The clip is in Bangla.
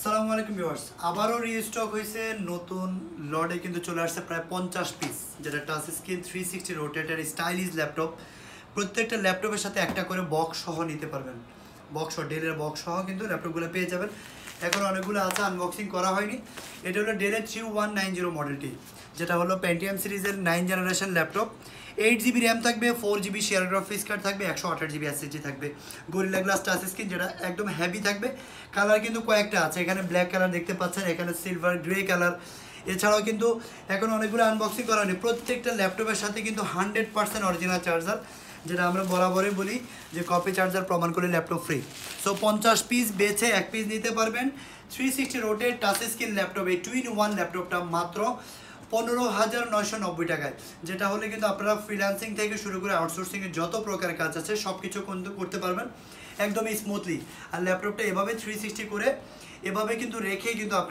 আসসালামু আলাইকুম ভিউয়ার্স, আবারও রিস্টক হয়েছে নতুন লটে কিন্তু চলে আসছে প্রায় 50 পিস, যেটা touch screen 360 rotator stylish laptop. প্রত্যেকটা ল্যাপটপের সাথে একটা করে বক্স সহ নিতে পারবেন, বক্স সহ ডেলের বক্স সহ কিন্তু ল্যাপটপগুলো পেয়ে যাবেন। এখন অনেকগুলো আছে, আনবক্সিং করা হয়নি। এটা হলো ডেলের 3190 মডেলটি, যেটা হলো পেন্টিয়াম সিরিজের 9 জেনারেশন ল্যাপটপ। 8GB র্যাম থাকবে, 4GB শেয়ার গ্রাফিক্স কার্ড থাকবে, 128GB এসএসডি থাকবে, গরিলা গ্লাস টাচ স্ক্রিন যেটা একদম হেভি থাকবে। কালার কিন্তু কয়েকটা আছে, এখানে ব্ল্যাক কালার দেখতে পাচ্ছেন, এখানে সিলভার গ্রে কালার। এছাড়াও কিন্তু এখন অনেকগুলো আনবক্সিং করা হয়নি। প্রত্যেকটা ল্যাপটপের সাথে কিন্তু 100% অরিজিনাল চার্জার, যেটা আমরা বরাবরই বলি যে কপি চার্জার প্রমাণ করে ল্যাপটপ ফ্রি। সো 50 পিস বেছে 1 পিস নিতে পারবেন। 360 রোটেট টাচ স্ক্রিন ল্যাপটপ, এই 2-in-1 ল্যাপটপটা মাত্র 15,990 টাকায়, যেটা হলে কিন্তু আপনারা ফ্রিল্যান্সিং থেকে শুরু করে আউটসোর্সিংয়ের যত প্রকার কাজ আছে সব কিছু কিন্তু করতে পারবেন একদমই স্মুথলি। আর ল্যাপটপটা এভাবে 360 করে এভাবে কিন্তু রেখে কিন্তু আপনি